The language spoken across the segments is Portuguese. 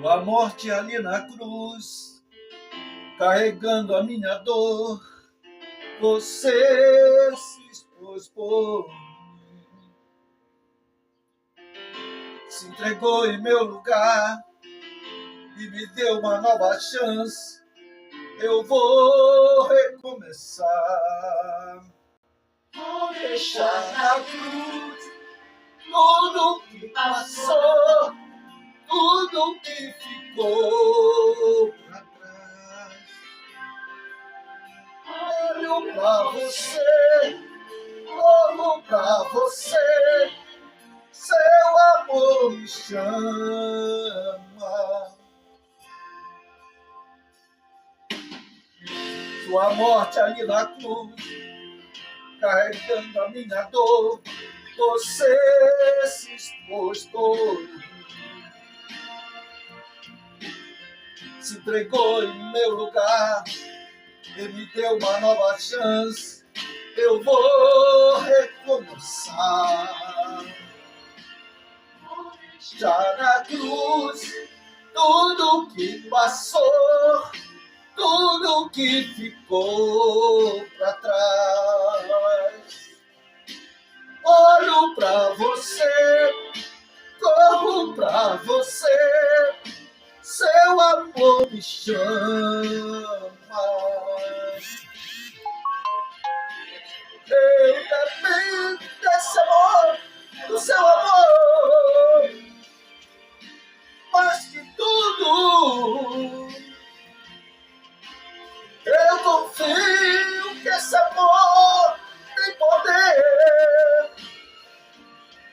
Sua morte ali na cruz, carregando a minha dor, você se expôs por mim, se entregou em meu lugar e me deu uma nova chance. Eu vou recomeçar, vou deixar na cruz tudo que passou, tudo que ficou pra trás. Olho pra você, corro pra você, seu amor me chama. Sua morte ali na cruz, carregando a minha dor, você se expôs por mim, se entregou em meu lugar e me deu uma nova chance. Eu vou recomeçar, já na cruz, tudo que passou, tudo que ficou pra trás. Olho pra você, corro pra você, seu amor me chama. Eu dependo desse amor, do seu amor, mais que tudo. Eu confio que esse amor tem poder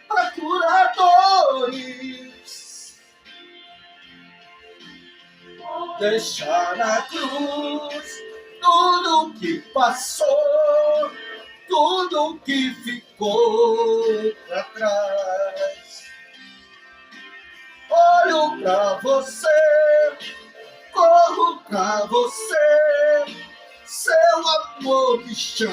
para curar dores. Deixar na cruz tudo que passou, tudo que ficou pra trás. Olho pra você, corro pra você, seu amor me chama,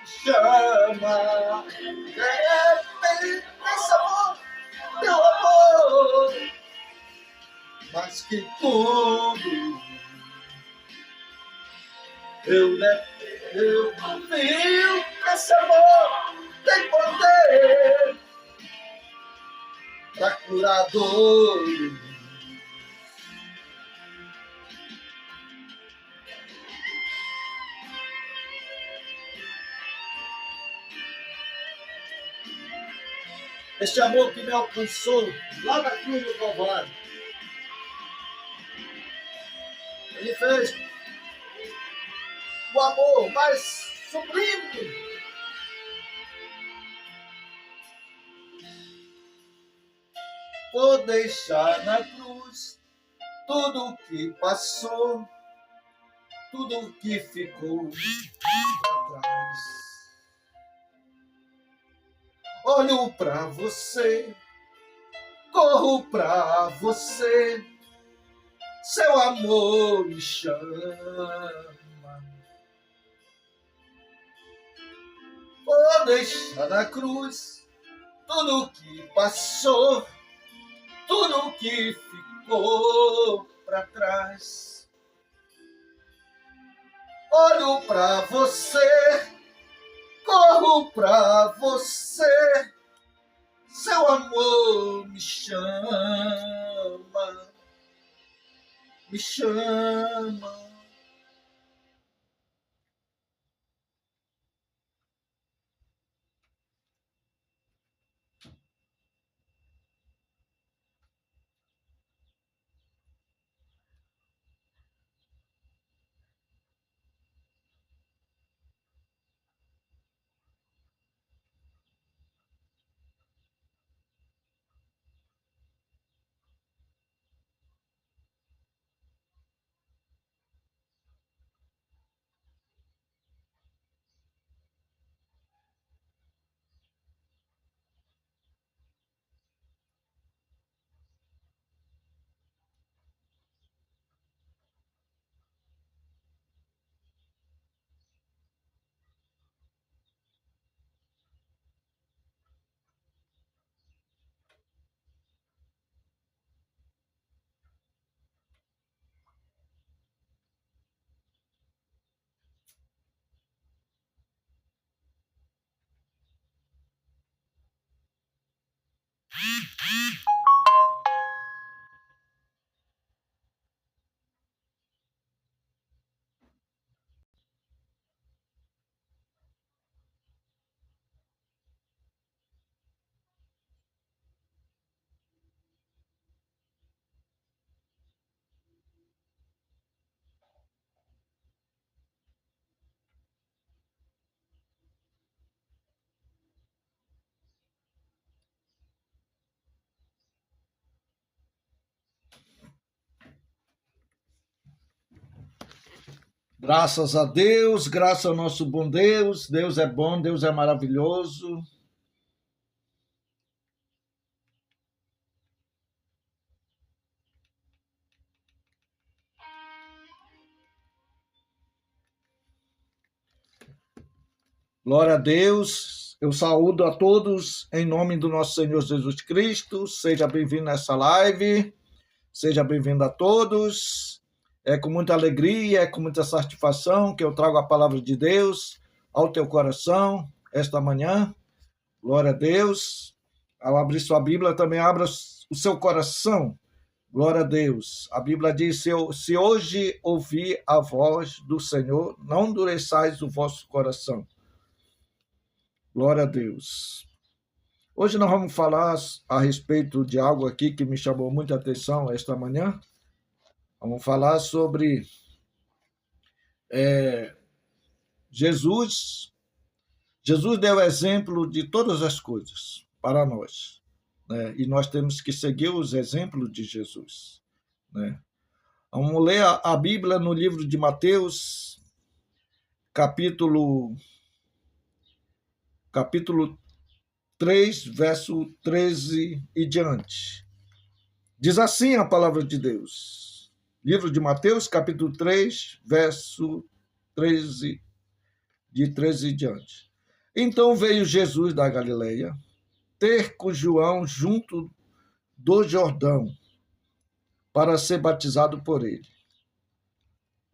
chama. Depende desse amor, teu amor, mais que tudo. Eu confio que esse amor tem poder pra curar dor. Este amor que me alcançou lá na cruz do Calvário, ele fez o amor mais sublime. Vou deixar na cruz tudo que passou, tudo que ficou pra trás. Olho pra você, corro pra você, seu amor me chama. Vou deixar na cruz tudo que passou, tudo que ficou pra trás. Olho pra você, corro pra você, seu amor me chama, me chama. Graças a Deus, graças ao nosso bom Deus. Deus é bom, Deus é maravilhoso. Glória a Deus. Eu saúdo a todos em nome do nosso Senhor Jesus Cristo. Seja bem-vindo nessa live. Seja bem-vindo a todos. É com muita alegria, é com muita satisfação que eu trago a palavra de Deus ao teu coração esta manhã. Glória a Deus. Ao abrir sua Bíblia, também abra o seu coração. Glória a Deus. A Bíblia diz, se hoje ouvir a voz do Senhor, não endureçais o vosso coração. Glória a Deus. Hoje nós vamos falar a respeito de algo aqui que me chamou muita atenção esta manhã. Vamos falar sobre Jesus. Jesus deu exemplo de todas as coisas para nós, né? E nós temos que seguir os exemplos de Jesus, né? Vamos ler a Bíblia no livro de Mateus, capítulo 3, verso 13 e diante. Diz assim a palavra de Deus. Livro de Mateus, capítulo 3, verso 13, de 13 e diante. Então veio Jesus da Galileia ter com João junto do Jordão para ser batizado por ele.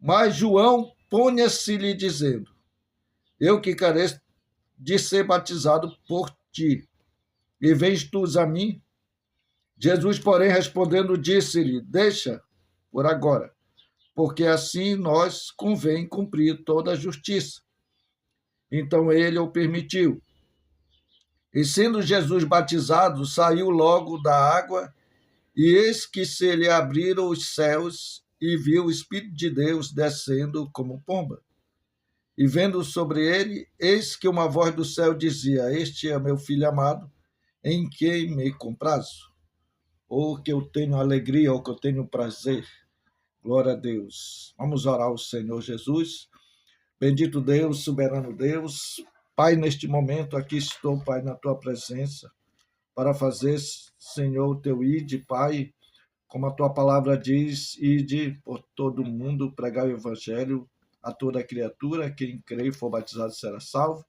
Mas João punha-se-lhe dizendo, eu que careço de ser batizado por ti, e vens tu a mim? Jesus, porém, respondendo, disse-lhe, deixa por agora, porque assim nós convém cumprir toda a justiça. Então ele o permitiu. E sendo Jesus batizado, saiu logo da água, e eis que se lhe abriram os céus, e viu o Espírito de Deus descendo como pomba. E vendo sobre ele, eis que uma voz do céu dizia, este é meu filho amado, em quem me comprazo. Ou que eu tenho alegria, ou que eu tenho prazer. Glória a Deus. Vamos orar ao Senhor Jesus. Bendito Deus, soberano Deus. Pai, neste momento aqui estou, Pai, na tua presença, para fazer, Senhor, o teu ide, Pai, como a tua palavra diz, ide por todo o mundo, pregar o evangelho a toda criatura, quem crê e for batizado será salvo,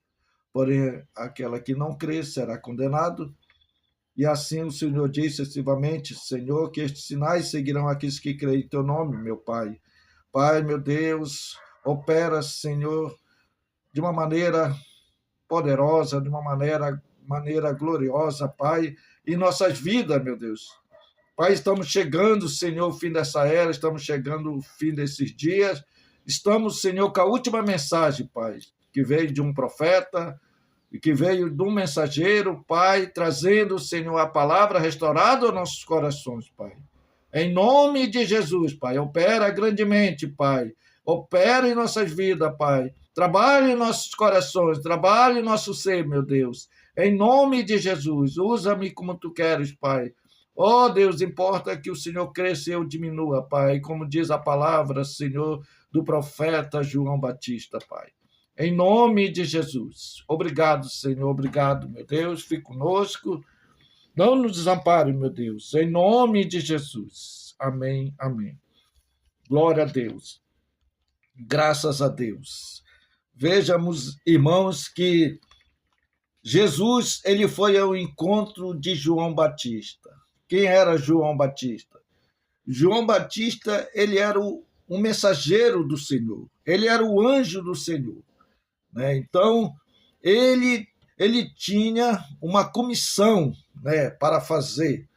porém aquela que não crê será condenado. E assim o Senhor disse excessivamente, Senhor, que estes sinais seguirão aqueles que creem em teu nome, meu Pai. Pai, meu Deus, opera, Senhor, de uma maneira poderosa, de uma maneira gloriosa, Pai, em nossas vidas, meu Deus. Pai, estamos chegando, Senhor, ao fim dessa era, estamos chegando ao fim desses dias. Estamos, Senhor, com a última mensagem, Pai, que veio de um profeta, e que veio de um mensageiro, Pai, trazendo, Senhor, a palavra restaurada aos nossos corações, Pai. Em nome de Jesus, Pai, opera grandemente, Pai. Opera em nossas vidas, Pai. Trabalhe em nossos corações, trabalhe em nosso ser, meu Deus. Em nome de Jesus, usa-me como tu queres, Pai. Oh, Deus, importa que o Senhor cresça e eu diminua, Pai, como diz a palavra, Senhor, do profeta João Batista, Pai. Em nome de Jesus. Obrigado, Senhor. Obrigado, meu Deus. Fique conosco. Não nos desampare, meu Deus. Em nome de Jesus. Amém, amém. Glória a Deus. Graças a Deus. Vejamos, irmãos, que Jesus, ele foi ao encontro de João Batista. Quem era João Batista? João Batista, ele era o mensageiro do Senhor. Ele era o anjo do Senhor. Então, ele ele tinha uma comissão, né, para fazer.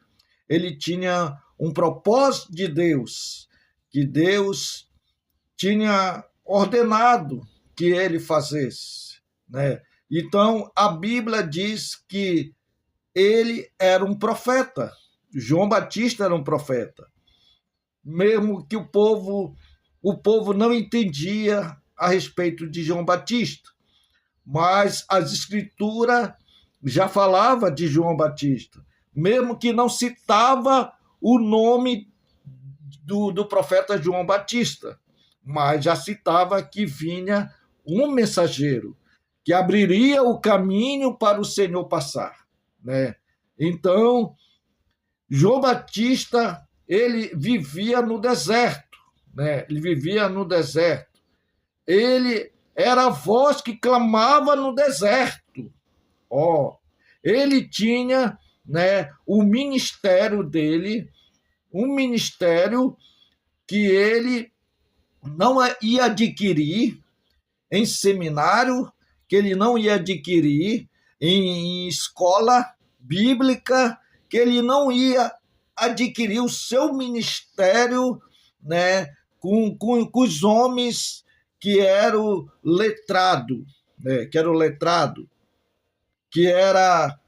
Ele tinha um propósito de Deus, que Deus tinha ordenado que ele fizesse, né? Então, a Bíblia diz que ele era um profeta. João Batista era um profeta. Mesmo que o povo não entendia a respeito de João Batista, mas as escrituras já falava de João Batista, mesmo que não citava o nome do profeta João Batista, mas já citava que vinha um mensageiro que abriria o caminho para o Senhor passar, né? Então, João Batista, ele vivia no deserto, né? Ele vivia no deserto. Ele era a voz que clamava no deserto. Ele tinha, né, o ministério dele, um ministério que ele não ia adquirir em seminário, que ele não ia adquirir em escola bíblica, que ele não ia adquirir o seu ministério, né, com os homens que eram letrado, né, que era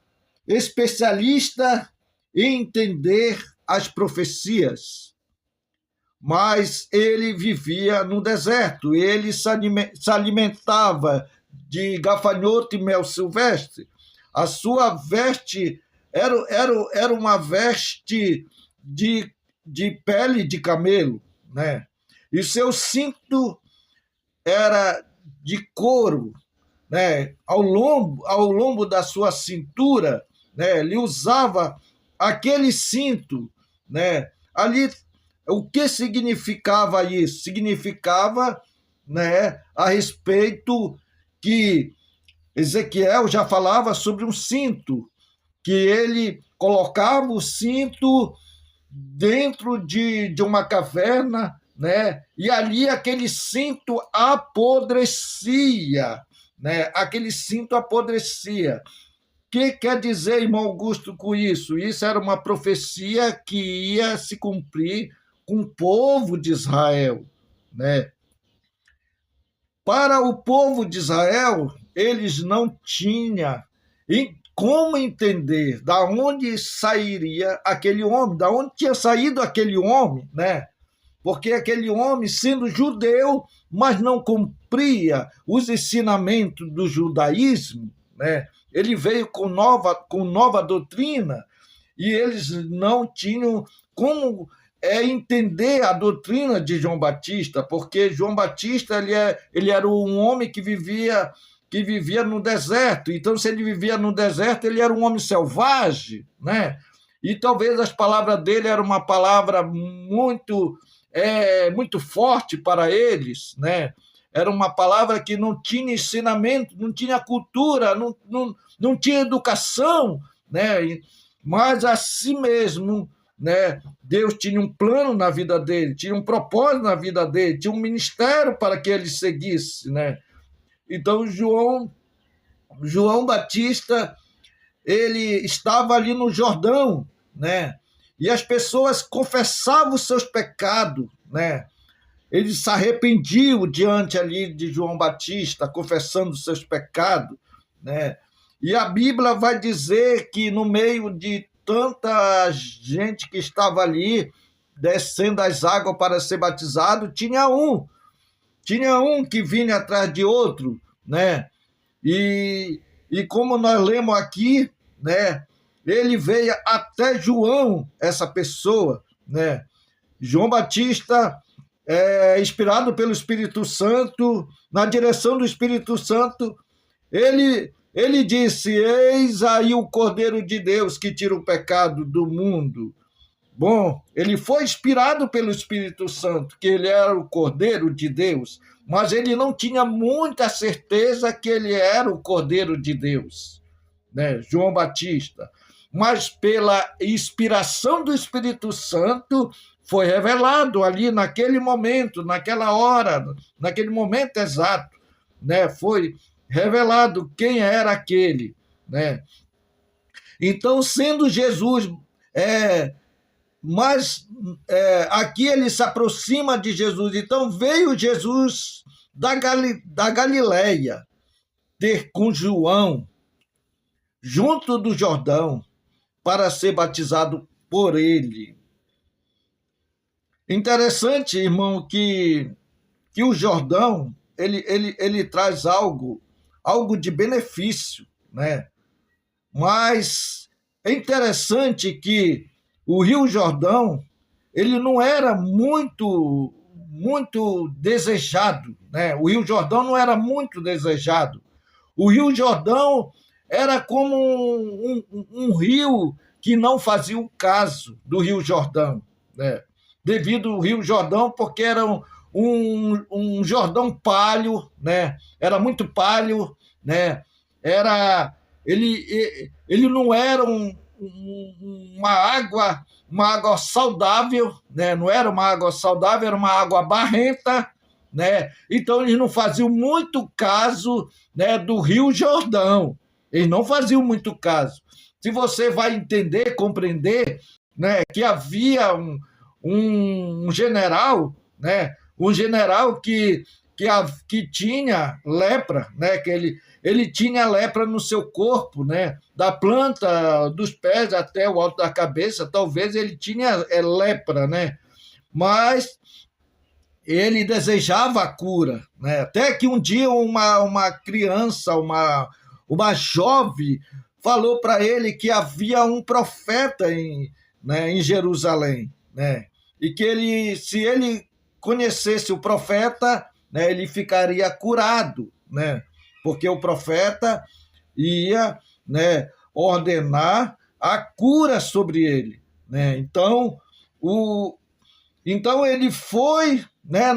especialista em entender as profecias. Mas ele vivia no deserto, ele se alimentava de gafanhoto e mel silvestre. A sua veste era uma veste de pele de camelo, né? E seu cinto era de couro, né? Ao lombo da sua cintura, né? Ele usava aquele cinto, né? Ali, o que significava isso? Significava, né, a respeito que Ezequiel já falava sobre um cinto, que ele colocava o cinto dentro de uma caverna, né? E ali aquele cinto apodrecia, né? Aquele cinto apodrecia. O que quer dizer, irmão Augusto, com isso? Isso era uma profecia que ia se cumprir com o povo de Israel, né? Para o povo de Israel, eles não tinham como entender da onde sairia aquele homem, da onde tinha saído aquele homem, né? Porque aquele homem, sendo judeu, mas não cumpria os ensinamentos do judaísmo, né? Ele veio com nova doutrina e eles não tinham como entender a doutrina de João Batista, porque João Batista ele era um homem que vivia no deserto. Então, se ele vivia no deserto, ele era um homem selvagem, né? E talvez as palavras dele eram uma palavra muito forte para eles, né? Era uma palavra que não tinha ensinamento, não tinha cultura, não tinha educação, né? Mas assim mesmo, né? Deus tinha um plano na vida dele, tinha um propósito na vida dele, tinha um ministério para que ele seguisse, né? Então, João Batista, ele estava ali no Jordão, né? E as pessoas confessavam os seus pecados, né? Eles se arrependiam diante ali de João Batista, confessando os seus pecados, né? E a Bíblia vai dizer que no meio de tanta gente que estava ali, descendo as águas para ser batizado, tinha um que vinha atrás de outro, né? E como nós lemos aqui, né? Ele veio até João, essa pessoa, né? João Batista, inspirado pelo Espírito Santo, na direção do Espírito Santo, ele disse: eis aí o Cordeiro de Deus que tira o pecado do mundo. Bom, ele foi inspirado pelo Espírito Santo, que ele era o Cordeiro de Deus, mas ele não tinha muita certeza que ele era o Cordeiro de Deus, né? João Batista. Mas pela inspiração do Espírito Santo, foi revelado ali naquele momento, naquela hora, naquele momento exato, né? Foi revelado quem era aquele. né? Então, sendo Jesus, mas aqui ele se aproxima de Jesus. Então, veio Jesus da Galileia ter com João, junto do Jordão, para ser batizado por ele. Interessante, irmão, que o Jordão, ele traz algo de benefício, né? Mas é interessante que o Rio Jordão, ele não era muito desejado, né? O Rio Jordão não era muito desejado. O Rio Jordão era como um rio que não fazia o caso do Rio Jordão, né? Devido ao Rio Jordão, porque era um Jordão palho, né? Era muito palho, né? Ele não era uma água saudável, né? Não era uma água saudável, era uma água barrenta, né? Então eles não faziam muito caso, né, do Rio Jordão. Eles não faziam muito caso. Se você vai entender, compreender, né, que havia um general, né, um general que tinha lepra, né, que ele tinha lepra no seu corpo, né, da planta dos pés até o alto da cabeça, talvez ele tinha lepra, né, mas ele desejava a cura, né, até que um dia uma criança, uma jovem, falou para ele que havia um profeta em Jerusalém, né, e que se ele conhecesse o profeta, né, ele ficaria curado, né, porque o profeta ia, né, ordenar a cura sobre ele, né? Então ele foi, né?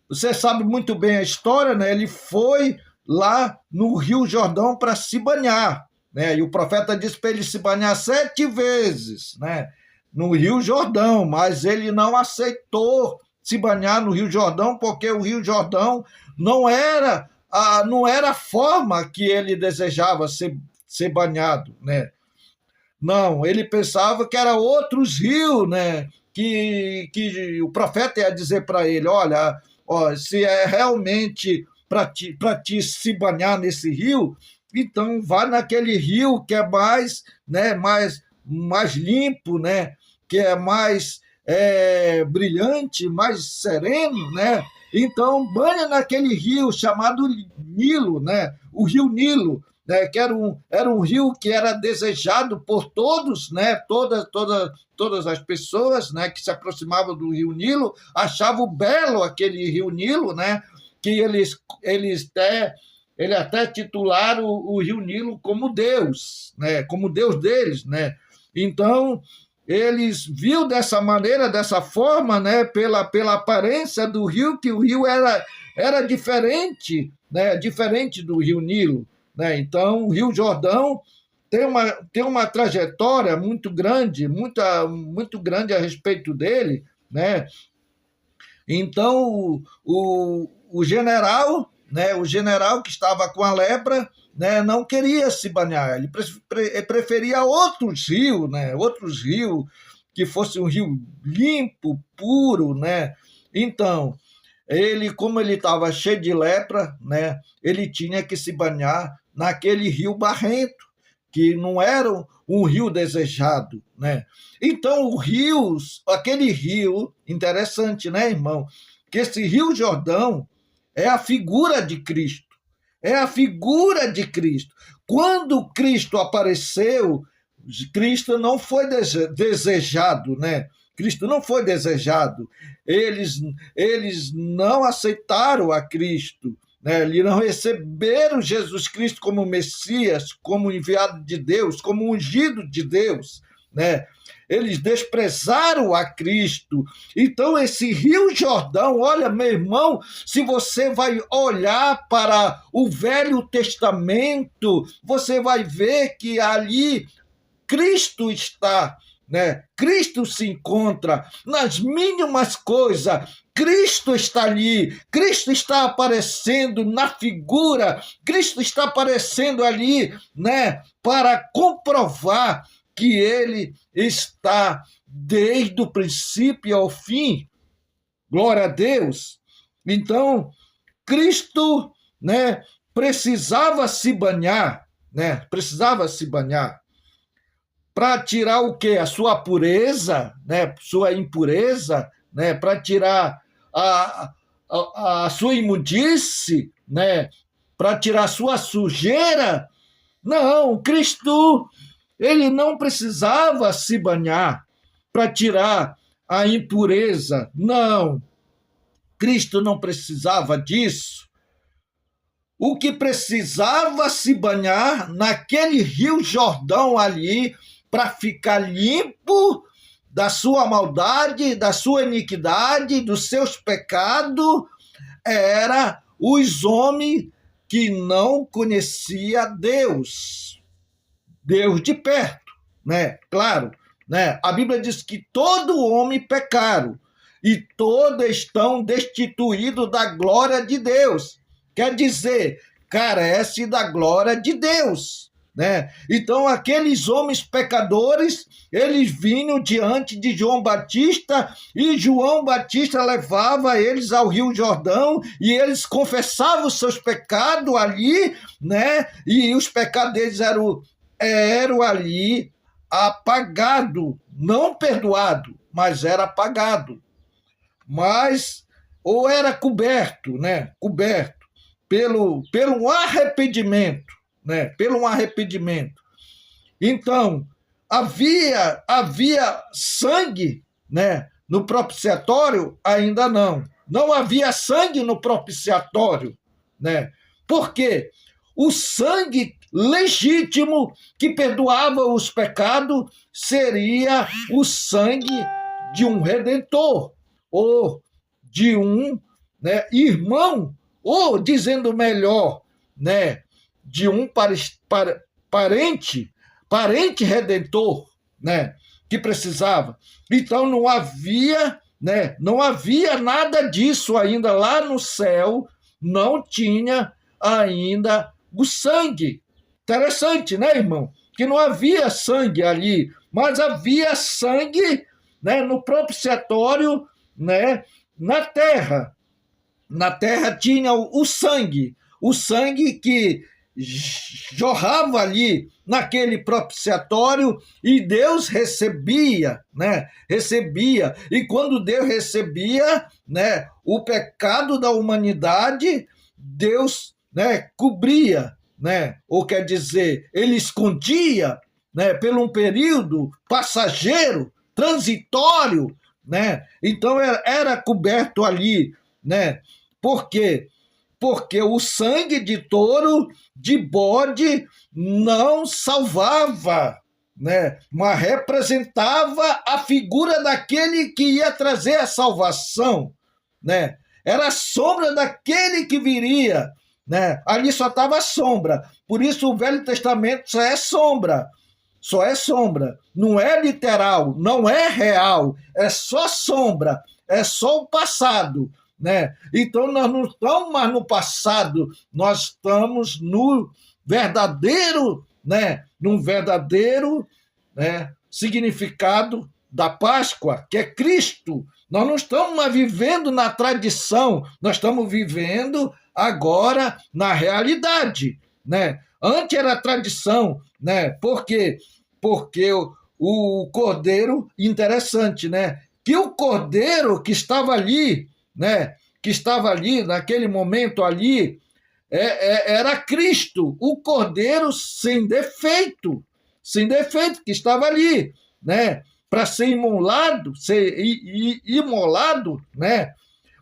Você sabe muito bem a história, né? Ele foi lá no Rio Jordão para se banhar, né? E o profeta disse para ele se banhar 7 vezes, né? No Rio Jordão, mas ele não aceitou se banhar no Rio Jordão, porque o Rio Jordão não era a forma que ele desejava ser banhado, né? Não, ele pensava que era outros rios, né? Que o profeta ia dizer para ele, olha, se é realmente para ti se banhar nesse rio, então vá naquele rio que é mais, né, mais limpo, né? Que é mais brilhante, mais sereno, né? Então, banha naquele rio chamado Nilo, né? O rio Nilo, né? Que era um rio que era desejado por todos, né? Todas as pessoas, né? Que se aproximavam do rio Nilo achavam belo aquele rio Nilo, né? Que eles até titularam o rio Nilo como Deus, né? Como Deus deles, né? Então eles viu dessa maneira, dessa forma, né, pela aparência do rio, que o rio era diferente, né, diferente do rio Nilo, né? Então o Rio Jordão tem uma trajetória muito grande, muito grande a respeito dele, né? Então o general, né, o general que estava com a lepra, né, não queria se banhar, ele preferia outros rios, né, outros rios que fosse um rio limpo, puro, né? Então, como ele estava cheio de lepra, né, ele tinha que se banhar naquele rio barrento, que não era um rio desejado, né? Então, aquele rio, interessante, né, irmão? Que esse Rio Jordão é a figura de Cristo. É a figura de Cristo. Quando Cristo apareceu, Cristo não foi desejado, né? Cristo não foi desejado. Eles não aceitaram a Cristo, né? Eles não receberam Jesus Cristo como Messias, como enviado de Deus, como ungido de Deus, né? Eles desprezaram a Cristo. Então, esse Rio Jordão, olha, meu irmão, se você vai olhar para o Velho Testamento, você vai ver que ali Cristo está, né? Cristo se encontra nas mínimas coisas. Cristo está ali, Cristo está aparecendo na figura, Cristo está aparecendo ali, né, para comprovar que ele está desde o princípio ao fim. Glória a Deus. Então, Cristo, né, precisava se banhar, né? Precisava se banhar para tirar o quê? A sua pureza, né? Sua impureza, né? Para tirar a sua imundice, né? Para tirar a sua sujeira. Não, Cristo, ele não precisava se banhar para tirar a impureza. Não, Cristo não precisava disso. O que precisava se banhar naquele rio Jordão ali para ficar limpo da sua maldade, da sua iniquidade, dos seus pecados, era os homens que não conhecia Deus de perto, né? Claro, né? A Bíblia diz que todo homem pecaram e todos estão destituídos da glória de Deus. Quer dizer, carece da glória de Deus, né? Então, aqueles homens pecadores, eles vinham diante de João Batista e João Batista levava eles ao Rio Jordão e eles confessavam os seus pecados ali, né? E os pecados deles eram ali apagado, não perdoado, mas era apagado. Mas, ou era coberto, né? Coberto pelo arrependimento, né? Pelo arrependimento. Então, havia sangue, né? No propiciatório? Ainda não. Não havia sangue no propiciatório, né? Por quê? O sangue legítimo que perdoava os pecados seria o sangue de um redentor, ou de um, né, irmão, ou, dizendo melhor, né, de um parente redentor, né, que precisava. Então não havia, né, não havia nada disso ainda lá no céu, não tinha ainda o sangue. Interessante, né, irmão? Que não havia sangue ali, mas havia sangue, né, no propiciatório, né, na terra. Na terra tinha o sangue que jorrava ali naquele propiciatório e Deus recebia, né? Recebia. E quando Deus recebia, né, o pecado da humanidade, Deus, né, cobria, né? Ou quer dizer, ele escondia, né, por um período passageiro, transitório, né? Então era coberto ali, né? Por quê? Porque o sangue de touro, de bode, não salvava, né? Mas representava a figura daquele que ia trazer a salvação, né? Era a sombra daquele que viria, né? Ali só estava a sombra. Por isso o Velho Testamento só é sombra. Só é sombra. Não é literal, não é real. É só sombra. É só o passado, né? Então nós não estamos mais no passado, nós estamos no verdadeiro, né? Num verdadeiro, né, significado da Páscoa, que é Cristo. Nós não estamos mais vivendo na tradição, nós estamos vivendo agora na realidade, né? Antes era tradição, né? Por quê? Porque o cordeiro, interessante, né? Que o cordeiro que estava ali, né? Que estava ali, naquele momento ali, era Cristo, o cordeiro sem defeito, que estava ali, né? Para ser imolado, né?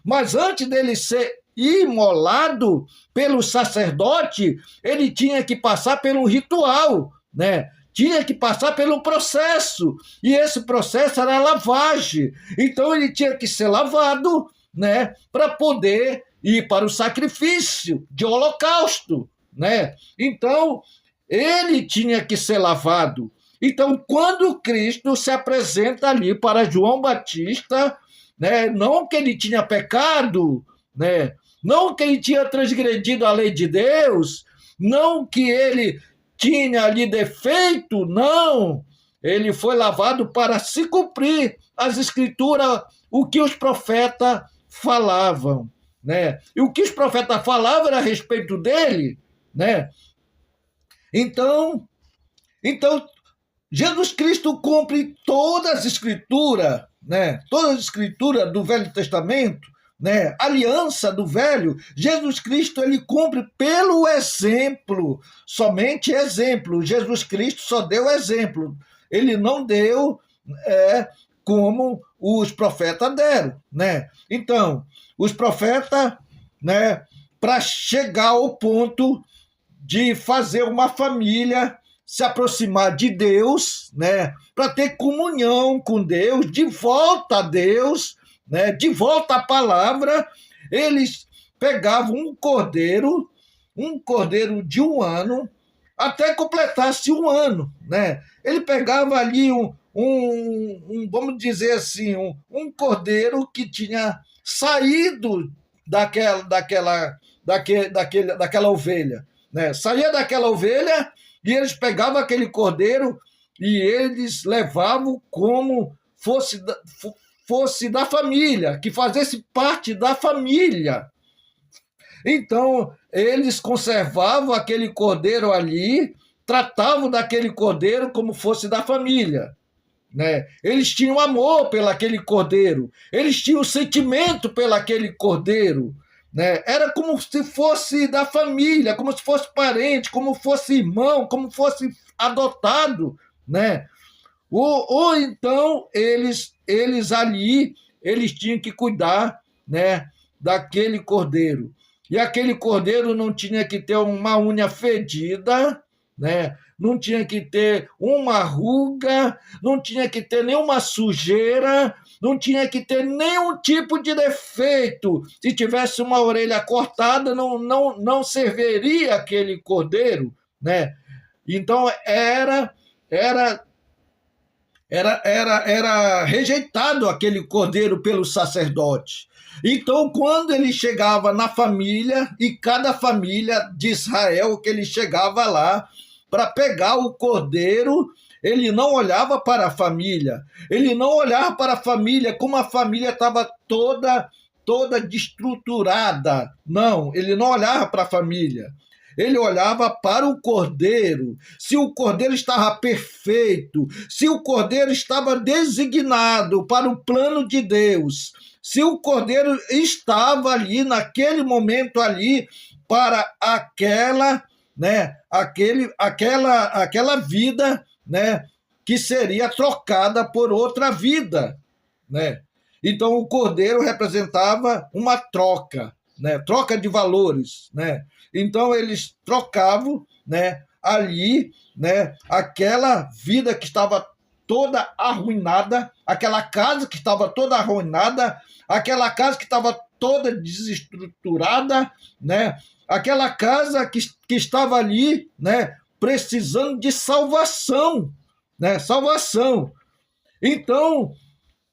Mas antes dele ser imolado pelo sacerdote, ele tinha que passar pelo ritual, né? Tinha que passar pelo processo, e esse processo era a lavagem. Então ele tinha que ser lavado, né, para poder ir para o sacrifício de holocausto, né? Então ele tinha que ser lavado. Então, quando Cristo se apresenta ali para João Batista, né, não que ele tinha pecado, né, não que ele tinha transgredido a lei de Deus, não que ele tinha ali defeito, não. Ele foi lavado para se cumprir as escrituras, o que os profetas falavam, né? E o que os profetas falavam era a respeito dele, né? Então, Jesus Cristo cumpre todas as escrituras, né? Todas as escrituras do Velho Testamento, né? Aliança do Velho. Jesus Cristo ele cumpre pelo exemplo, somente exemplo. Jesus Cristo só deu exemplo. Ele não deu como os profetas deram, né? Então, os profetas, né? Para chegar ao ponto de fazer uma família se aproximar de Deus, né, para ter comunhão com Deus, de volta a Deus, né, de volta à palavra, eles pegavam um cordeiro de 1 ano, até completasse 1 ano, né? Ele pegava ali vamos dizer assim, um cordeiro que tinha saído daquela ovelha, né? Saía daquela ovelha e eles pegavam aquele cordeiro e eles levavam como fosse da família, que fizesse parte da família. Então, eles conservavam aquele cordeiro ali, tratavam daquele cordeiro como fosse da família, né? Eles tinham amor pelaquele cordeiro, eles tinham sentimento pelaquele cordeiro, né? Era como se fosse da família, como se fosse parente, como fosse irmão, como fosse adotado, né? Ou então eles ali, eles tinham que cuidar, né, daquele cordeiro. E aquele cordeiro não tinha que ter uma unha fedida, né? Não tinha que ter uma ruga, não tinha que ter nenhuma sujeira, não tinha que ter nenhum tipo de defeito. Se tivesse uma orelha cortada, não serviria aquele cordeiro, né? Então era rejeitado aquele cordeiro pelo sacerdote. Então, quando ele chegava na família, e cada família de Israel que ele chegava lá para pegar o cordeiro, ele não olhava para a família, ele não olhava para a família como a família estava toda destruturada. Não, ele não olhava para a família. Ele olhava para o cordeiro, se o cordeiro estava perfeito, se o cordeiro estava designado para o plano de Deus, se o cordeiro estava ali, naquele momento ali, para aquela, né, aquela vida, né, que seria trocada por outra vida, né? Então o cordeiro representava uma troca, né, troca de valores, né? Então eles trocavam, né, ali, né, aquela vida que estava toda arruinada, aquela casa que estava toda arruinada, aquela casa que estava toda desestruturada, né, aquela casa que estava ali, né, precisando de salvação, né, salvação. Então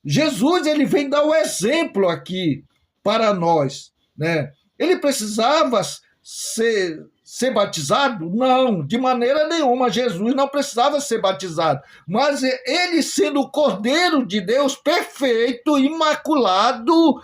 Jesus ele vem dar o exemplo aqui para nós, né? Ele precisava ser batizado? Não, de maneira nenhuma. Jesus não precisava ser batizado. Mas ele, sendo o Cordeiro de Deus perfeito, imaculado,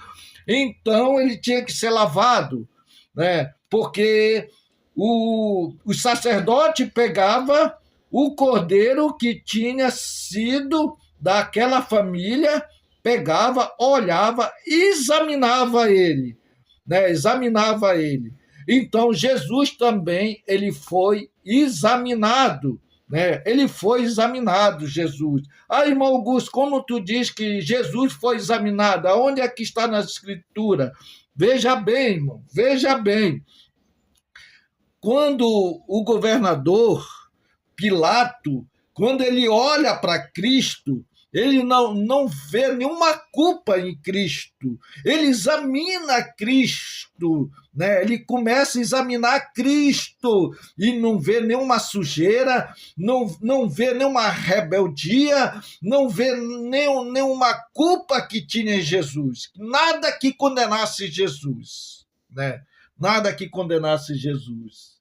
então ele tinha que ser lavado, né? Porque o sacerdote pegava o cordeiro que tinha sido daquela família, pegava, olhava, examinava ele, né? Examinava ele. Então Jesus também ele foi examinado, né? Ele foi examinado, Jesus. Ah, irmão Augusto, como tu diz que Jesus foi examinado? Aonde é que está na Escritura? Veja bem, irmão, veja bem. Quando o governador Pilato, quando ele olha para Cristo, ele não vê nenhuma culpa em Cristo, ele examina Cristo, né? Ele começa a examinar Cristo e não vê nenhuma sujeira, não vê nenhuma rebeldia, não vê nenhuma culpa que tinha em Jesus, nada que condenasse Jesus, né? Nada que condenasse Jesus.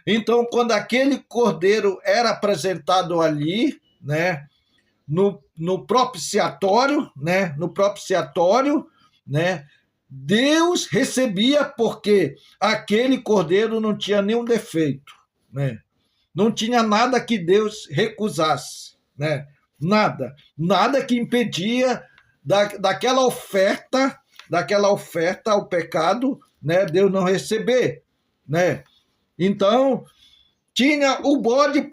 Então, quando aquele cordeiro era apresentado ali, né, no propiciatório, né, Deus recebia, porque aquele cordeiro não tinha nenhum defeito, né? Não tinha nada que Deus recusasse, né? Nada que impedia daquela oferta ao pecado, né, Deus não receber, né? Então, tinha o bode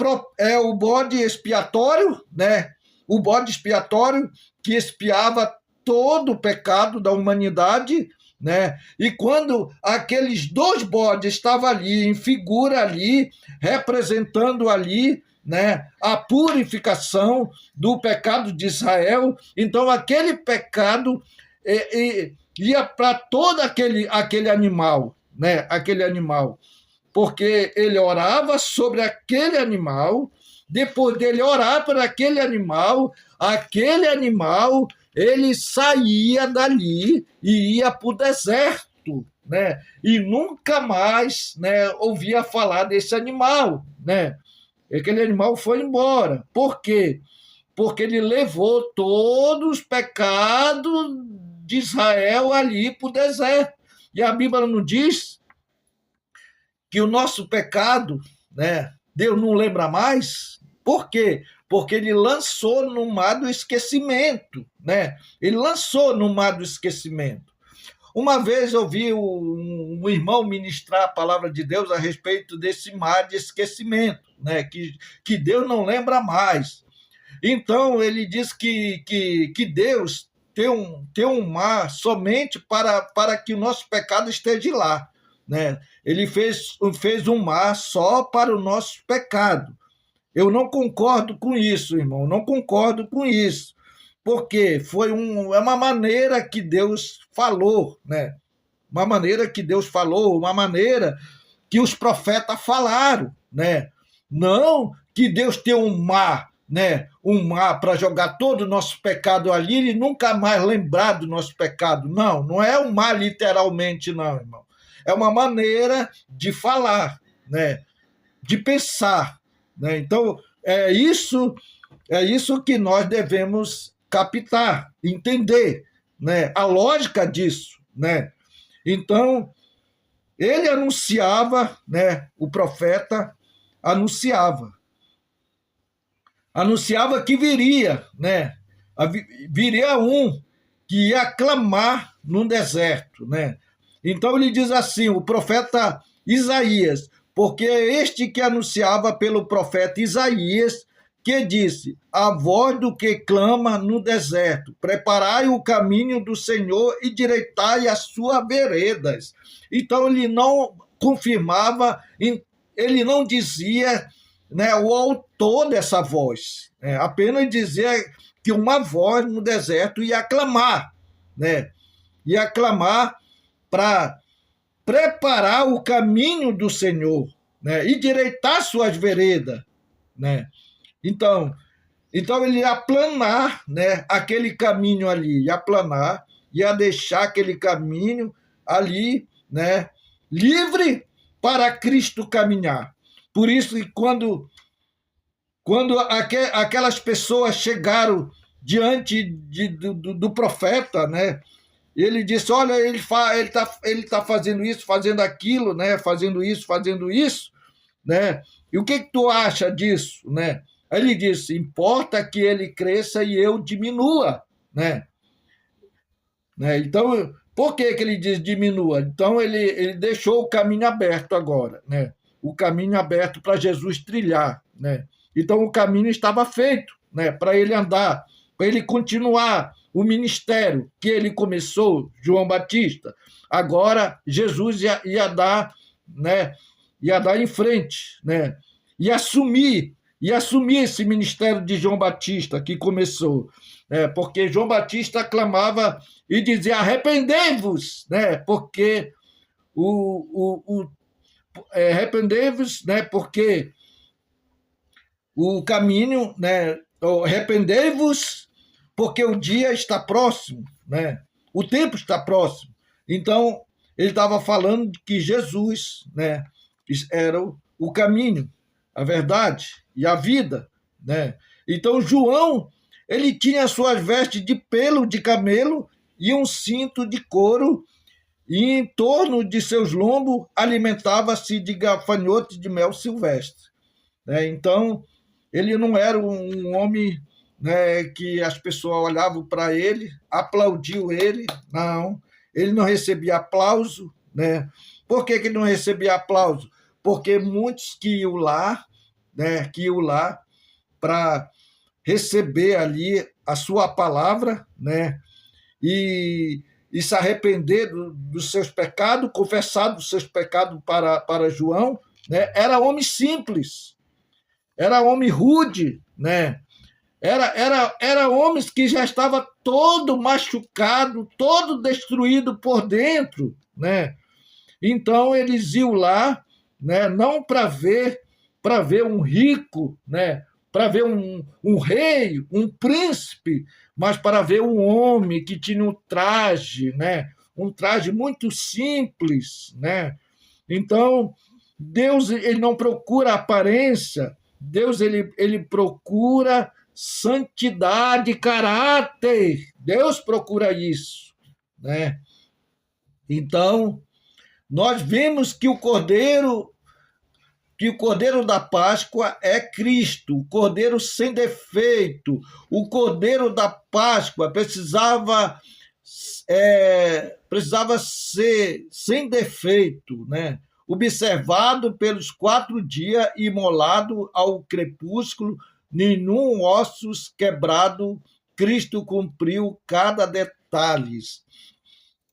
expiatório, né? O bode expiatório que expiava todo o pecado da humanidade, né? E quando aqueles dois bodes estavam ali, em figura ali, representando ali, né, a purificação do pecado de Israel, então aquele pecado ia para todo aquele animal, né? Aquele animal. Porque ele orava sobre aquele animal, depois dele orar por aquele animal, ele saía dali e ia para o deserto, né? E nunca mais, né, ouvia falar desse animal, né? Aquele animal foi embora. Por quê? Porque ele levou todos os pecados de Israel ali para o deserto. E a Bíblia não diz que o nosso pecado, né, Deus não lembra mais. Por quê? Porque ele lançou no mar do esquecimento, né? Ele lançou no mar do esquecimento. Uma vez eu vi um irmão ministrar a palavra de Deus a respeito desse mar de esquecimento, né? Que Deus não lembra mais. Então, ele diz que Deus tem um mar somente para que o nosso pecado esteja lá, né? Ele fez um mar só para o nosso pecado. Eu não concordo com isso, irmão, não concordo com isso, porque é uma maneira que Deus falou, né? Uma maneira que Deus falou, uma maneira que os profetas falaram, né? Não que Deus tem um mar, né? Um mar para jogar todo o nosso pecado ali e nunca mais lembrar do nosso pecado. Não é um mar literalmente, não, irmão. É uma maneira de falar, né? De pensar, né? Então, é isso que nós devemos captar, entender, né? A lógica disso, né? Então, ele anunciava, né? O profeta anunciava que viria, né? Viria um que ia clamar no deserto, né? Então ele diz assim, o profeta Isaías, porque é este que anunciava pelo profeta Isaías, que disse, a voz do que clama no deserto, preparai o caminho do Senhor e direitai as suas veredas. Então ele não confirmava, ele não dizia, né, o autor dessa voz, né, apenas dizia que uma voz no deserto ia clamar, né, ia clamar para preparar o caminho do Senhor, né, e direitar suas veredas, né. Então ele ia aplanar, né, aquele caminho ali, ia aplanar, ia deixar aquele caminho ali, né, livre para Cristo caminhar. Por isso que quando aquelas pessoas chegaram diante do profeta, né, ele disse, olha, ele tá fazendo isso, fazendo aquilo, né, fazendo isso, né, e o que tu acha disso, né? Aí ele disse, importa que ele cresça e eu diminua, né? Então, por que ele diz diminua? Então, ele deixou o caminho aberto agora, né? O caminho aberto para Jesus trilhar, né? Então, o caminho estava feito, né? Para ele andar, para ele continuar o ministério que ele começou, João Batista. Agora, Jesus ia dar, né? Ia dar em frente, né? E assumir e assumir esse ministério de João Batista que começou, porque João Batista clamava e dizia: arrependei-vos, porque arrependei-vos, porque o caminho, arrependei-vos, porque o dia está próximo, o tempo está próximo. Então, ele estava falando de que Jesus, era o caminho, a verdade e a vida, Então, João, ele tinha suas vestes de pelo de camelo e um cinto de couro, e em torno de seus lombos alimentava-se de gafanhotos de mel silvestre. Então, ele não era um homem, que as pessoas olhavam para ele, aplaudiam ele, não. Ele não recebia aplauso. Por que ele não recebia aplauso? Porque muitos que iam lá para receber ali a sua palavra, e se arrepender dos seus pecados, confessar dos seus pecados para João, era homem simples, era homem rude, Era homens que já estava todo machucado, todo destruído por dentro, Então eles iam lá, não para ver um rico, para ver um rei, um príncipe, mas para ver um homem que tinha um traje, um traje muito simples, Então Deus, ele não procura aparência, Deus, ele procura santidade, caráter. Deus procura isso, Então, nós vemos que o Cordeiro da Páscoa é Cristo, o Cordeiro sem defeito. O Cordeiro da Páscoa precisava ser sem defeito, observado pelos 4 dias, imolado ao crepúsculo, nenhum ossos quebrado, Cristo cumpriu cada detalhe.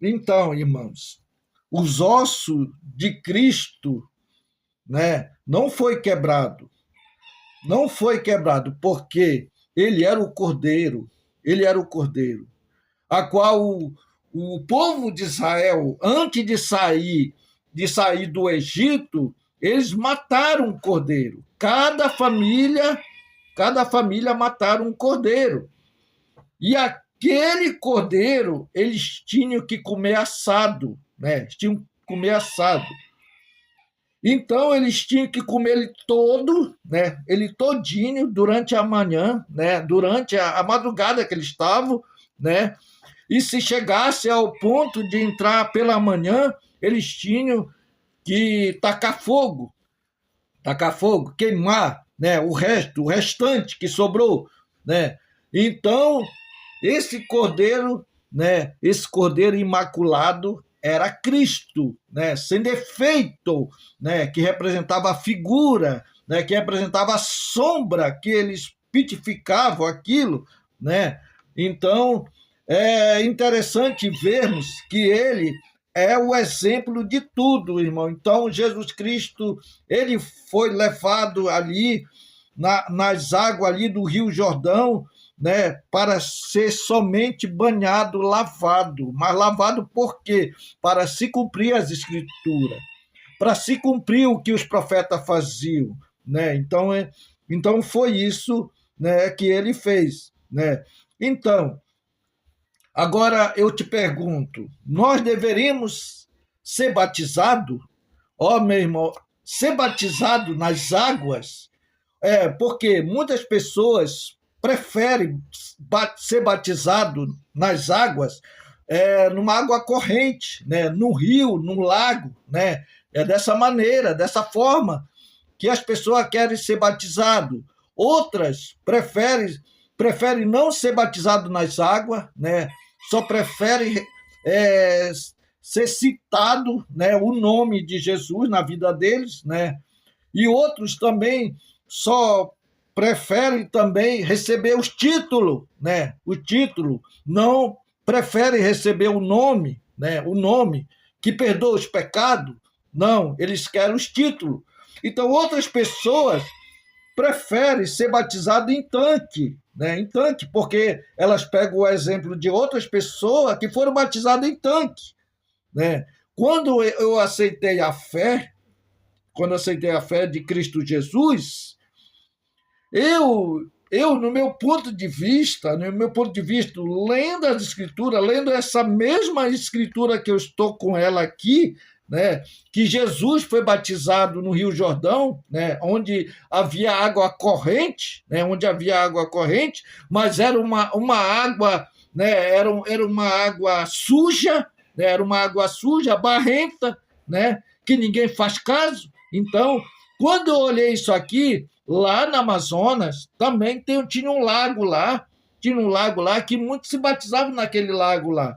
Então, irmãos, os ossos de Cristo, não foi quebrado, porque ele era o Cordeiro, a qual o povo de Israel, antes de sair do Egito, eles mataram um cordeiro. Cada família mataram um cordeiro. E aquele cordeiro, eles tinham que comer assado, Então, eles tinham que comer ele todo, ele todinho, durante a manhã, durante a madrugada que eles estavam, E se chegasse ao ponto de entrar pela manhã, eles tinham que tacar fogo, queimar, o restante que sobrou, Então, esse cordeiro imaculado era Cristo, sem defeito, que representava a figura, que representava a sombra, que eles pitificavam aquilo, Então, é interessante vermos que ele é o exemplo de tudo, irmão. Então, Jesus Cristo, ele foi levado ali nas águas ali do Rio Jordão, para ser somente banhado, lavado. Mas lavado por quê? Para se cumprir as Escrituras, para se cumprir o que os profetas faziam, Então foi isso, que ele fez, Então, agora eu te pergunto, nós deveríamos ser batizados? Meu irmão, ser batizado nas águas? Porque muitas pessoas preferem ser batizado nas águas, numa água corrente, num rio, num lago, É dessa maneira, dessa forma que as pessoas querem ser batizadas. Outras preferem não ser batizado nas águas, só preferem ser citado, o nome de Jesus na vida deles, E outros também só preferem também receber os títulos, O título, não preferem receber o nome, O nome que perdoa os pecados. Não, eles querem os títulos. Então, outras pessoas prefere ser batizado em tanque, né? Em tanque, porque elas pegam o exemplo de outras pessoas que foram batizadas em tanque, né? Quando eu aceitei a fé, quando eu aceitei a fé de Cristo Jesus, no meu ponto de vista, lendo as escrituras, lendo essa mesma escritura que eu estou com ela aqui, né, que Jesus foi batizado no Rio Jordão, né, onde havia água corrente, né, mas era uma água, né, era uma água suja, né, era uma água suja, barrenta, né, que ninguém faz caso. Então, quando eu olhei isso aqui, lá na Amazonas, também tinha um lago lá, que muitos se batizavam naquele lago lá.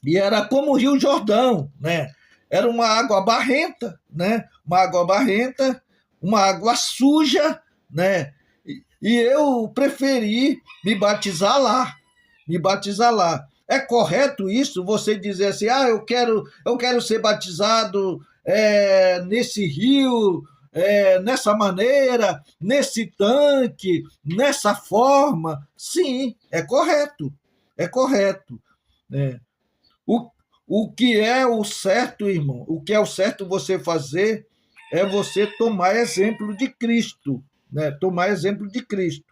E era como o Rio Jordão, né? Era uma água barrenta, né? Uma água suja, né? E eu preferi me batizar lá. É correto isso? Você dizer assim, eu quero ser batizado nesse rio, nessa maneira, nesse tanque, nessa forma? Sim, é correto, é correto. Né? O, o que é o certo, irmão? O que é o certo você fazer é você tomar exemplo de Cristo, né? Tomar exemplo de Cristo.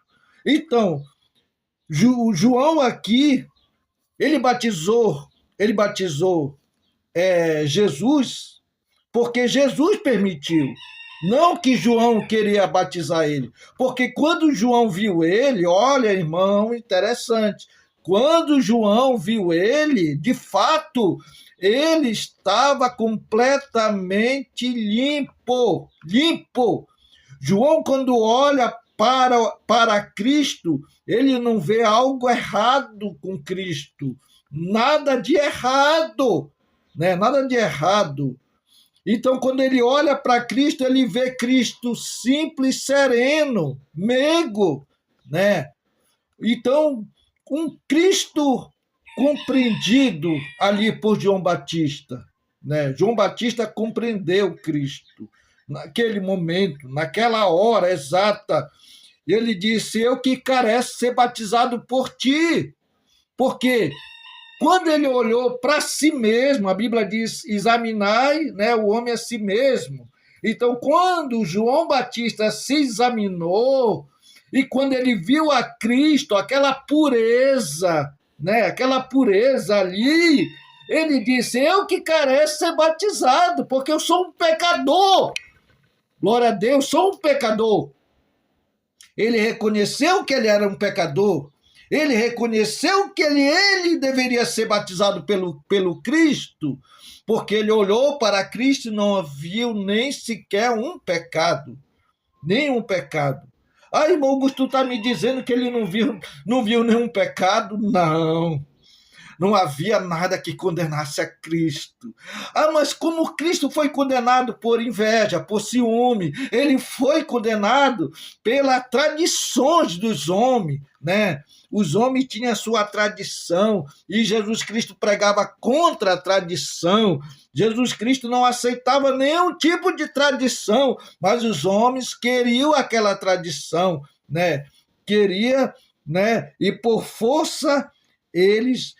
Então, João aqui, ele batizou Jesus porque Jesus permitiu. Não que João queria batizar ele. Porque quando João viu ele, olha, irmão, interessante. Quando João viu ele, de fato, ele estava completamente limpo. Limpo. João, quando olha para Cristo, ele não vê algo errado com Cristo. Nada de errado. Né? Nada de errado. Então, quando ele olha para Cristo, ele vê Cristo simples, sereno, meigo, né? Então, um Cristo compreendido ali por João Batista, né? João Batista compreendeu Cristo naquele momento, naquela hora exata. Ele disse: eu que careço ser batizado por ti. Porque quando ele olhou para si mesmo, a Bíblia diz: examinai, né, o homem a si mesmo. Então, quando João Batista se examinou, e quando ele viu a Cristo, aquela pureza, né, aquela pureza ali, ele disse: eu que careço ser batizado, porque eu sou um pecador. Glória a Deus, sou um pecador. Ele reconheceu que ele era um pecador. Ele reconheceu que ele deveria ser batizado pelo Cristo, porque ele olhou para Cristo e não viu nem sequer um pecado. Nenhum pecado. Ah, irmão Augusto, tu está me dizendo que ele não viu nenhum pecado? Não. Não havia nada que condenasse a Cristo. Ah, mas como Cristo foi condenado por inveja, por ciúme, ele foi condenado pelas tradições dos homens, né? Os homens tinham a sua tradição e Jesus Cristo pregava contra a tradição. Jesus Cristo não aceitava nenhum tipo de tradição, mas os homens queriam aquela tradição, né? Queria, né? E por força eles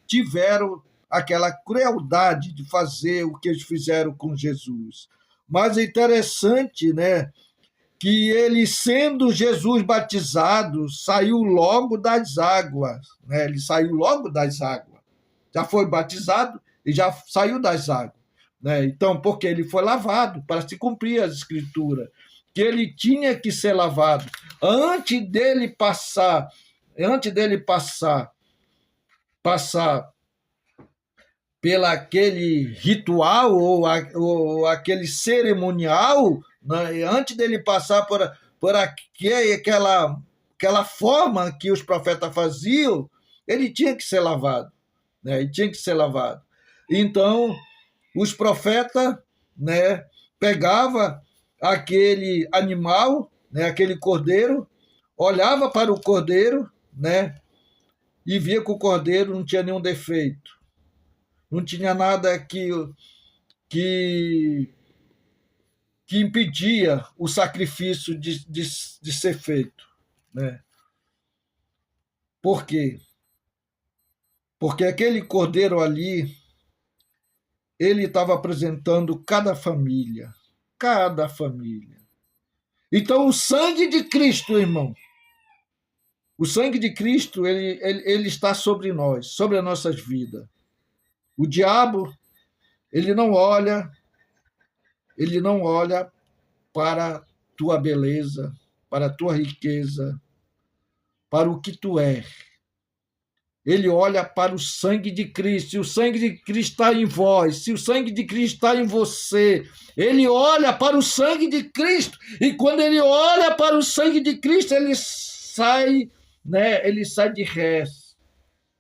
tiveram aquela crueldade de fazer o que eles fizeram com Jesus. Mas é interessante, né, que ele, sendo Jesus batizado, saiu logo das águas. Né? Ele saiu logo das águas. Já foi batizado e já saiu das águas. Né? Então, porque ele foi lavado para se cumprir as escrituras, que ele tinha que ser lavado. Antes dele passar pela aquele ritual ou aquele cerimonial, né? Antes dele passar por aquela forma que os profetas faziam, ele tinha que ser lavado, né? Ele tinha que ser lavado. Então, os profetas, né, pegava aquele animal, né, aquele cordeiro, olhava para o cordeiro, né, e via que o cordeiro não tinha nenhum defeito, não tinha nada que que impedia o sacrifício de ser feito, né? Por quê? Porque aquele cordeiro ali, ele estava apresentando cada família, cada família. Então, o sangue de Cristo, irmão, o sangue de Cristo, ele está sobre nós, sobre as nossas vidas. O diabo, ele não olha para a tua beleza, para a tua riqueza, para o que tu é. Ele olha para o sangue de Cristo. Se o sangue de Cristo está em vós, se o sangue de Cristo está em você, ele olha para o sangue de Cristo. E quando ele olha para o sangue de Cristo, ele sai, né? Ele sai de rés,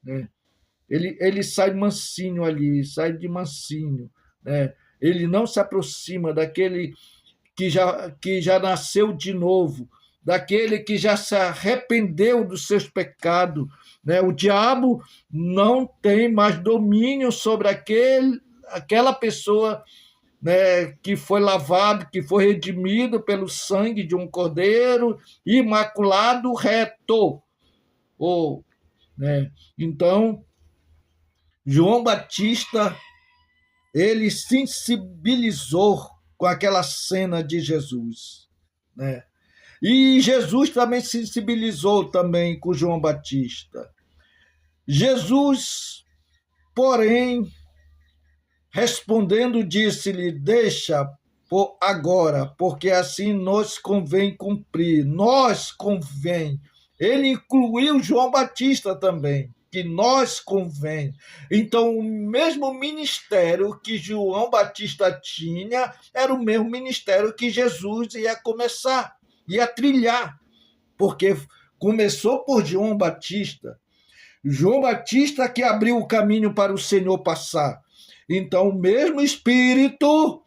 né? Ele sai mansinho ali, sai de mansinho, né? Ele não se aproxima daquele que já nasceu de novo, daquele que já se arrependeu dos seus pecados, né? O diabo não tem mais domínio sobre aquela pessoa, né, que foi lavado, que foi redimido pelo sangue de um cordeiro imaculado reto. Né? Então, João Batista, ele sensibilizou com aquela cena de Jesus, né? E Jesus também sensibilizou também com João Batista. Jesus, porém, respondendo, disse-lhe: deixa por agora, porque assim nos convém cumprir. Nós convém. Ele incluiu João Batista também, que nós convém. Então, o mesmo ministério que João Batista tinha era o mesmo ministério que Jesus ia começar, ia trilhar, porque começou por João Batista. João Batista que abriu o caminho para o Senhor passar. Então, o mesmo Espírito,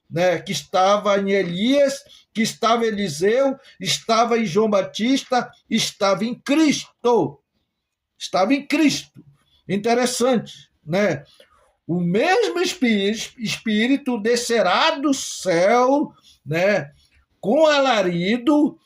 né, que estava em Elias, que estava em Eliseu, estava em João Batista, estava em Cristo. Estava em Cristo. Interessante, né? O mesmo Espírito descerá do céu, né, com alarido,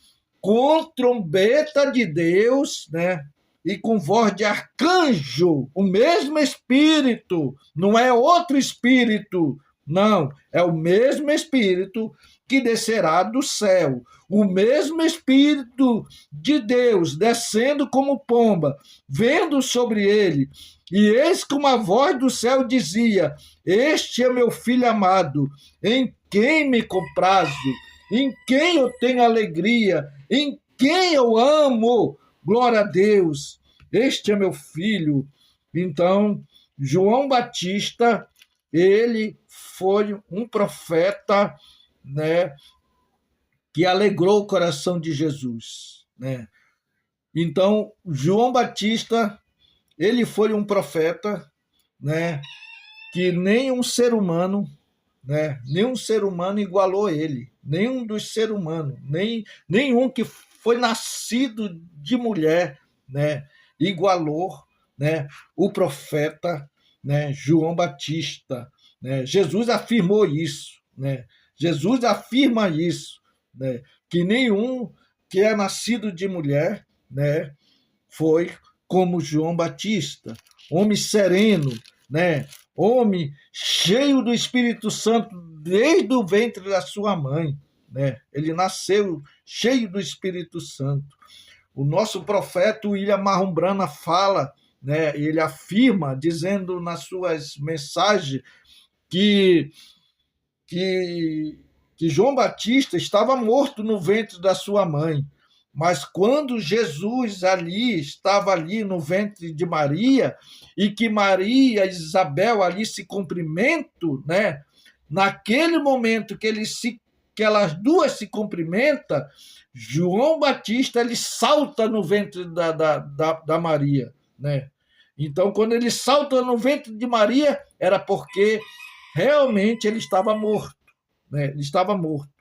com trombeta de Deus, né, e com voz de arcanjo. O mesmo Espírito, não é outro Espírito, não, é o mesmo Espírito que descerá do céu. O mesmo Espírito de Deus descendo como pomba, vendo sobre ele. E eis que uma voz do céu dizia: este é meu filho amado, em quem me comprazo, em quem eu tenho alegria, em quem eu amo. Glória a Deus, este é meu filho. Então, João Batista, ele foi um profeta, né, que alegrou o coração de Jesus, né? Então, João Batista, ele foi um profeta, né, que nenhum ser humano, né, nenhum ser humano igualou ele, nenhum dos seres humanos, nenhum que foi nascido de mulher, né, igualou, né, o profeta, né, João Batista, né? Jesus afirmou isso, né? Jesus afirma isso, né, que nenhum que é nascido de mulher, né, foi como João Batista, homem sereno, né, homem cheio do Espírito Santo desde o ventre da sua mãe, né? Ele nasceu cheio do Espírito Santo. O nosso profeta William Marrombrana fala, né, ele afirma, dizendo nas suas mensagens que, que João Batista estava morto no ventre da sua mãe, mas quando Jesus estava ali no ventre de Maria, e que Maria e Isabel ali se cumprimentam, né? Naquele momento que elas duas se cumprimentam, João Batista ele salta no ventre da Maria, né? Então, quando ele salta no ventre de Maria, era porque realmente ele estava morto, né? Ele estava morto,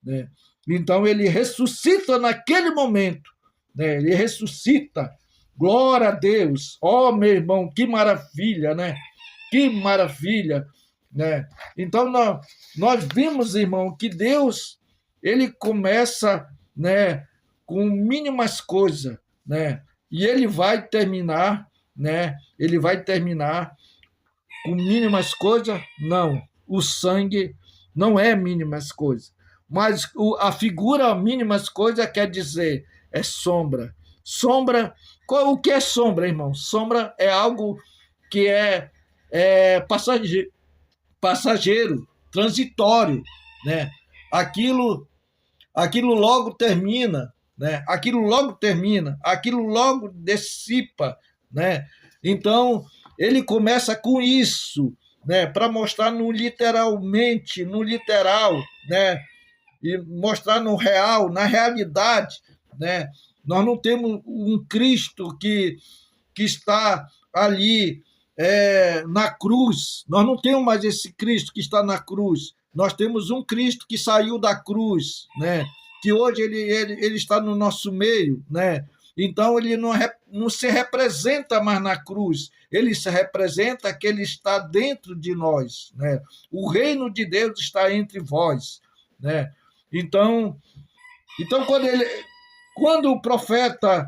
né? Então ele ressuscita naquele momento, né? Ele ressuscita. Glória a Deus. Ó, meu irmão, que maravilha, né? Que maravilha. né? Então, nós vimos, irmão, que Deus, ele começa, né, com mínimas coisas, né? E ele vai terminar, né? Ele vai terminar com mínimas coisas? Não. O sangue não é mínimas coisas. Mas a figura mínimas coisas quer dizer é sombra. Sombra, o que é sombra, irmão? Sombra é algo que é passageiro, transitório, né? Aquilo, aquilo logo termina, né? Aquilo logo termina, aquilo logo dissipa, né? Então, ele começa com isso, né? Para mostrar no literalmente, no literal, né? E mostrar no real, na realidade, né? Nós não temos um Cristo que está ali na cruz. Nós não temos mais esse Cristo que está na cruz. Nós temos um Cristo que saiu da cruz, né? Que hoje ele está no nosso meio, né? Então ele não se representa mais na cruz, ele se representa que ele está dentro de nós, né? O reino de Deus está entre vós, né? Então, quando o profeta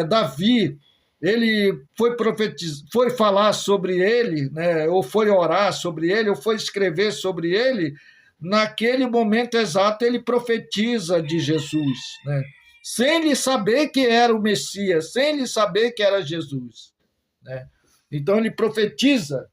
Davi, ele foi falar sobre ele, né, ou foi orar sobre ele, ou foi escrever sobre ele, naquele momento exato ele profetiza de Jesus, né, sem ele saber que era o Messias, sem ele saber que era Jesus, né. Então ele profetiza